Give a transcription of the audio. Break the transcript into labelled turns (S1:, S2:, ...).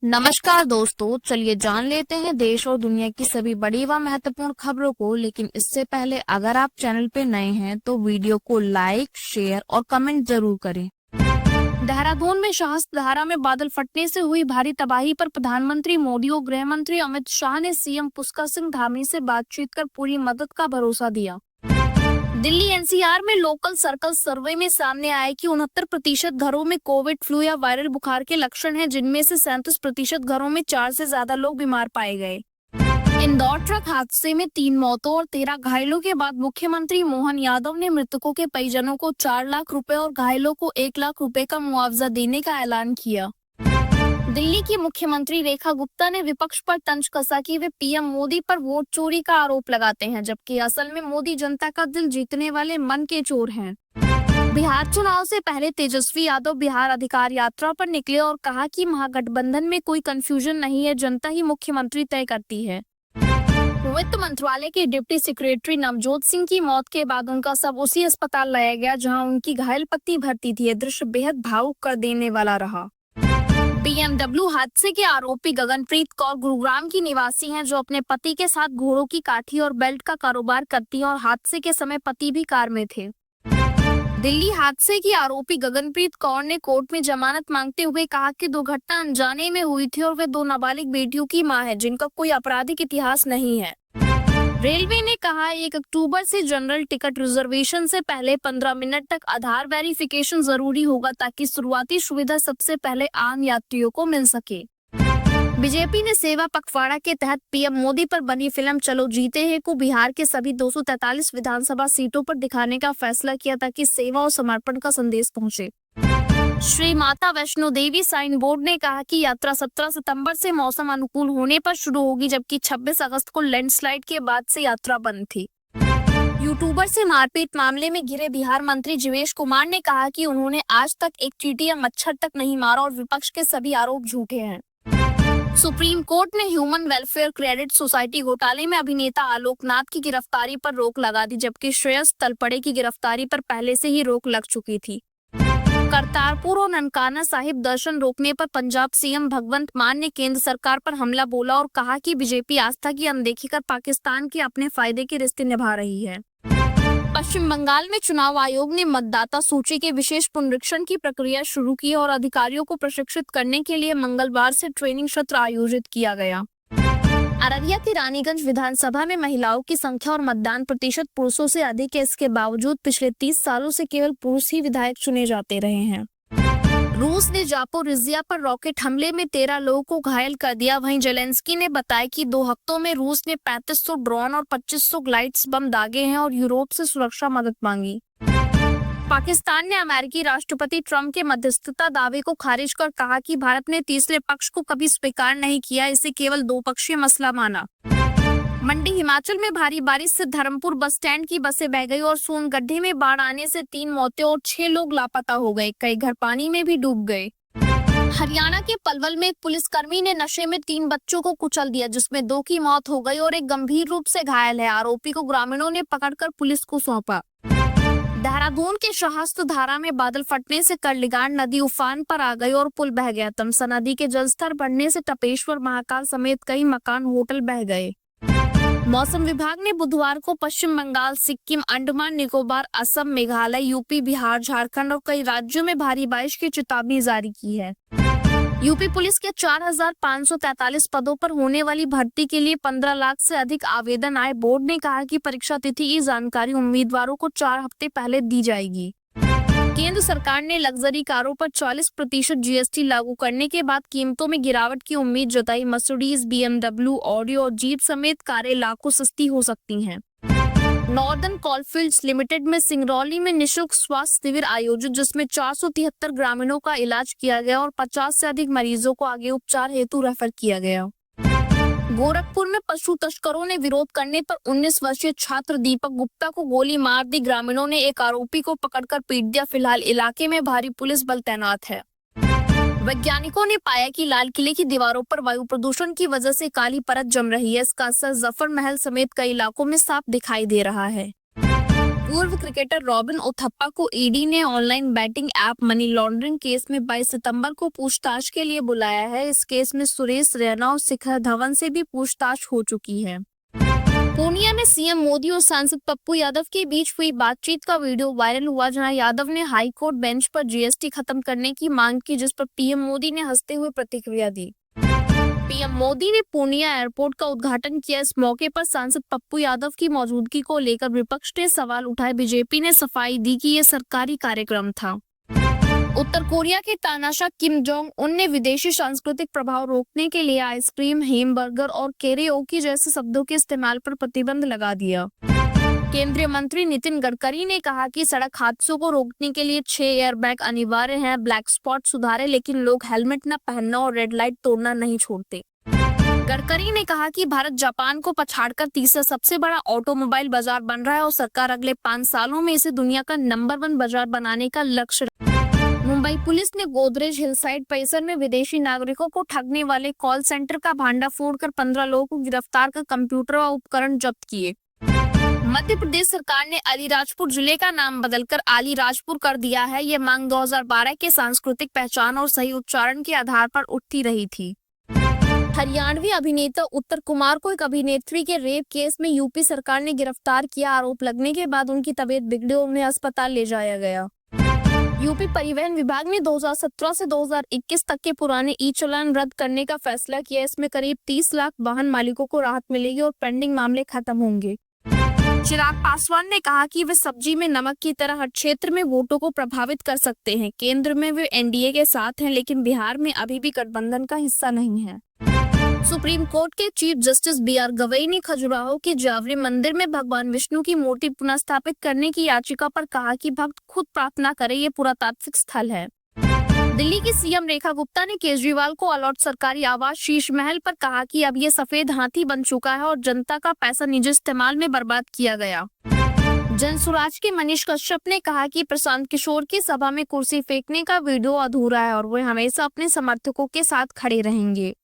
S1: नमस्कार दोस्तों, चलिए जान लेते हैं देश और दुनिया की सभी बड़ी व महत्वपूर्ण खबरों को। लेकिन इससे पहले अगर आप चैनल पे नए हैं तो वीडियो को लाइक, शेयर और कमेंट जरूर करें। देहरादून में शाहसधारा में बादल फटने से हुई भारी तबाही पर प्रधानमंत्री मोदी और गृह मंत्री अमित शाह ने सीएम पुष्कर सिंह धामी से बातचीत कर पूरी मदद का भरोसा दिया। दिल्ली एनसीआर में लोकल सर्कल सर्वे में सामने आया कि 69% घरों में कोविड, फ्लू या वायरल बुखार के लक्षण हैं, जिनमें से 37% घरों में 4 से ज्यादा लोग बीमार पाए गए। इंदौर ट्रक हादसे में 3 मौतों और 13 घायलों के बाद मुख्यमंत्री मोहन यादव ने मृतकों के परिजनों को 4 लाख रुपए और घायलों को 1 लाख रुपए का मुआवजा देने का ऐलान किया। दिल्ली की मुख्यमंत्री रेखा गुप्ता ने विपक्ष पर तंज कसा कि वे पीएम मोदी पर वोट चोरी का आरोप लगाते हैं, जबकि असल में मोदी जनता का दिल जीतने वाले मन के चोर हैं। बिहार चुनाव से पहले तेजस्वी यादव बिहार अधिकार यात्रा पर निकले और कहा कि महागठबंधन में कोई कंफ्यूजन नहीं है, जनता ही मुख्यमंत्री तय करती है। वित्त मंत्रालय के डिप्टी सेक्रेटरी नवजोत सिंह की मौत के बाद उनका शव उसी अस्पताल लाया गया जहां उनकी घायल पत्नी भर्ती थी। यह दृश्य बेहद भावुक कर देने वाला रहा। बीएमडब्ल्यू हादसे के आरोपी गगनप्रीत कौर गुरुग्राम की निवासी हैं, जो अपने पति के साथ घोड़ों की काठी और बेल्ट का कारोबार करती हैं और हादसे के समय पति भी कार में थे। दिल्ली हादसे की आरोपी गगनप्रीत कौर ने कोर्ट में जमानत मांगते हुए कहा कि दुर्घटना अनजाने में हुई थी और वे 2 नाबालिग बेटियों की मां है, जिनका कोई आपराधिक इतिहास नहीं है। रेलवे ने कहा 1 अक्टूबर से जनरल टिकट रिजर्वेशन से पहले 15 मिनट तक आधार वेरिफिकेशन जरूरी होगा, ताकि शुरुआती सुविधा सबसे पहले आम यात्रियों को मिल सके। बीजेपी ने सेवा पखवाड़ा के तहत पीएम मोदी पर बनी फिल्म चलो जीते हैं को बिहार के सभी 243 विधानसभा सीटों पर दिखाने का फैसला किया, ताकि सेवा और समर्पण का संदेश पहुंचे। श्री माता वैष्णो देवी साइन बोर्ड ने कहा कि यात्रा 17 सितंबर से मौसम अनुकूल होने पर शुरू होगी, जबकि 26 अगस्त को लैंडस्लाइड के बाद से यात्रा बंद थी। यूट्यूबर से मारपीट मामले में घिरे बिहार मंत्री जीवेश कुमार ने कहा कि उन्होंने आज तक एक चींटी या मच्छर तक नहीं मारा और विपक्ष के सभी आरोप झूठे हैं। सुप्रीम कोर्ट ने ह्यूमन वेलफेयर क्रेडिट सोसाइटी घोटाले में अभिनेता आलोकनाथ की गिरफ्तारी पर रोक लगा दी, जबकि श्रेयस तलपड़े की गिरफ्तारी पर पहले से ही रोक लग चुकी थी। करतारपुर और ननकाना साहिब दर्शन रोकने पर पंजाब सीएम भगवंत मान ने केंद्र सरकार पर हमला बोला और कहा कि बीजेपी आस्था की अनदेखी कर पाकिस्तान के अपने फायदे के रिश्ते निभा रही है। पश्चिम बंगाल में चुनाव आयोग ने मतदाता सूची के विशेष पुनरीक्षण की प्रक्रिया शुरू की और अधिकारियों को प्रशिक्षित करने के लिए मंगलवार से ट्रेनिंग सत्र आयोजित किया गया। अररिया की रानीगंज विधानसभा में महिलाओं की संख्या और मतदान प्रतिशत पुरुषों से अधिक है। इसके बावजूद पिछले 30 सालों से केवल पुरुष ही विधायक चुने जाते रहे हैं। रूस ने जापोरिजिया पर रॉकेट हमले में 13 लोगों को घायल कर दिया। वहीं जेलेंस्की ने बताया कि 2 हफ्तों में रूस ने 3500 ड्रोन और 2500 ग्लाइड्स बम दागे हैं और यूरोप से सुरक्षा मदद मांगी। पाकिस्तान ने अमेरिकी राष्ट्रपति ट्रंप के मध्यस्थता दावे को खारिज कर कहा कि भारत ने तीसरे पक्ष को कभी स्वीकार नहीं किया, इसे केवल 2-पक्षीय मसला माना। मंडी हिमाचल में भारी बारिश से धर्मपुर बस स्टैंड की बसें बह गई और सोन गड्ढे में बाढ़ आने से 3 मौतें और 6 लोग लापता हो गए। कई घर पानी में भी डूब गए। हरियाणा के पलवल में एक पुलिसकर्मी ने नशे में 3 बच्चों को कुचल दिया, जिसमें 2 की मौत हो गई और एक गंभीर रूप से घायल है। आरोपी को ग्रामीणों ने पकड़कर पुलिस को सौंपा। देहरादून के शाहसधारा में बादल फटने से कर्लिगाड़ नदी उफान पर आ गई और पुल बह गया। तमसा नदी के जलस्तर बढ़ने से टपेश्वर, महाकाल समेत कई मकान, होटल बह गए। मौसम विभाग ने बुधवार को पश्चिम बंगाल, सिक्किम, अंडमान निकोबार, असम, मेघालय, यूपी, बिहार, झारखंड और कई राज्यों में भारी बारिश की चेतावनी जारी की है। यूपी पुलिस के 4543 पदों पर होने वाली भर्ती के लिए 15 लाख से अधिक आवेदन आए। बोर्ड ने कहा कि परीक्षा तिथि की जानकारी उम्मीदवारों को 4 हफ्ते पहले दी जाएगी। केंद्र सरकार ने लग्जरी कारों पर 40% जीएसटी लागू करने के बाद कीमतों में गिरावट की उम्मीद जताई। मर्सिडीज, बीएमडब्ल्यू, ऑडी और जीप समेत कारें लाखों सस्ती हो सकती हैं। नॉर्दर्न कोलफील्ड्स लिमिटेड में सिंगरौली में निशुल्क स्वास्थ्य शिविर आयोजित, जिसमें 473 ग्रामीणों का इलाज किया गया और 50 से अधिक मरीजों को आगे उपचार हेतु रेफर किया गया। गोरखपुर में पशु तस्करों ने विरोध करने पर 19 वर्षीय छात्र दीपक गुप्ता को गोली मार दी। ग्रामीणों ने एक आरोपी को पकड़कर पीट दिया। फिलहाल इलाके में भारी पुलिस बल तैनात है। वैज्ञानिकों ने पाया कि लाल किले की दीवारों पर वायु प्रदूषण की वजह से काली परत जम रही है। इसका असर जफर महल समेत कई इलाकों में साफ दिखाई दे रहा है। पूर्व क्रिकेटर रॉबिन उथप्पा को ईडी ने online batting app money laundering case में 22 सितंबर को पूछताछ के लिए बुलाया है। इस केस में सुरेश रैना और शिखर धवन से भी पूछताछ हो चुकी है। पूर्णिया में सीएम मोदी और सांसद पप्पू यादव के बीच हुई बातचीत का वीडियो वायरल हुआ, जहां यादव ने हाई कोर्ट बेंच पर जीएसटी खत्म करने की मांग की, जिस पर पीएम मोदी ने हंसते हुए प्रतिक्रिया दी। पीएम मोदी ने पूर्णिया एयरपोर्ट का उद्घाटन किया। इस मौके पर सांसद पप्पू यादव की मौजूदगी को लेकर विपक्ष ने सवाल उठाए। बीजेपी ने सफाई दी कि यह सरकारी कार्यक्रम था। उत्तर कोरिया के तानाशाह किम जोंग उन ने विदेशी सांस्कृतिक प्रभाव रोकने के लिए आइसक्रीम, हैमबर्गर और कैरियोकी जैसे शब्दों के इस्तेमाल पर प्रतिबंध लगा दिया। केंद्रीय मंत्री नितिन गडकरी ने कहा कि सड़क हादसों को रोकने के लिए 6 एयरबैग अनिवार्य हैं। ब्लैक स्पॉट सुधारे, लेकिन लोग हेलमेट न पहनना और रेड लाइट तोड़ना नहीं छोड़ते। गडकरी ने कहा कि भारत जापान को पछाड़कर तीसरा सबसे बड़ा ऑटोमोबाइल बाजार बन रहा है और सरकार अगले 5 सालों में इसे दुनिया का नंबर 1 बाजार बनाने का लक्ष्य। मुंबई पुलिस ने गोदरेज हिलसाइड परिसर में विदेशी नागरिकों को ठगने वाले कॉल सेंटर का भांडा फोड़कर 15 लोगों को गिरफ्तार कर कंप्यूटर व उपकरण जब्त किए। मध्य प्रदेश सरकार ने अलीराजपुर जिले का नाम बदलकर अलीराजपुर कर दिया है। ये मांग 2012 के सांस्कृतिक पहचान और सही उच्चारण के आधार पर उठती रही थी। हरियाणवी अभिनेता उत्तर कुमार को एक अभिनेत्री के रेप केस में यूपी सरकार ने गिरफ्तार किया। आरोप लगने के बाद उनकी तबीयत बिगड़ी और उन्हें अस्पताल ले जाया गया। यूपी परिवहन विभाग ने 2017 से 2021 तक के पुराने ई चालान रद्द करने का फैसला किया। इसमें करीब 30 लाख वाहन मालिकों को राहत मिलेगी और पेंडिंग मामले खत्म होंगे। चिराग पासवान ने कहा कि वे सब्जी में नमक की तरह हर क्षेत्र में वोटों को प्रभावित कर सकते हैं। केंद्र में वे एनडीए के साथ हैं, लेकिन बिहार में अभी भी गठबंधन का हिस्सा नहीं है। सुप्रीम कोर्ट के चीफ जस्टिस बीआर गवई ने खजुराहो के जावरे मंदिर में भगवान विष्णु की मूर्ति पुनः स्थापित करने की याचिका पर कहा कि भक्त खुद प्रार्थना करे, ये पुरातात्विक स्थल है। दिल्ली की सीएम रेखा गुप्ता ने केजरीवाल को अलॉट सरकारी आवास शीश महल पर कहा कि अब ये सफेद हाथी बन चुका है और जनता का पैसा निजी इस्तेमाल में बर्बाद किया गया। जनसुराज के मनीष कश्यप ने कहा कि प्रशांत किशोर की सभा में कुर्सी फेंकने का वीडियो अधूरा है और वे हमेशा अपने समर्थकों के साथ खड़े रहेंगे।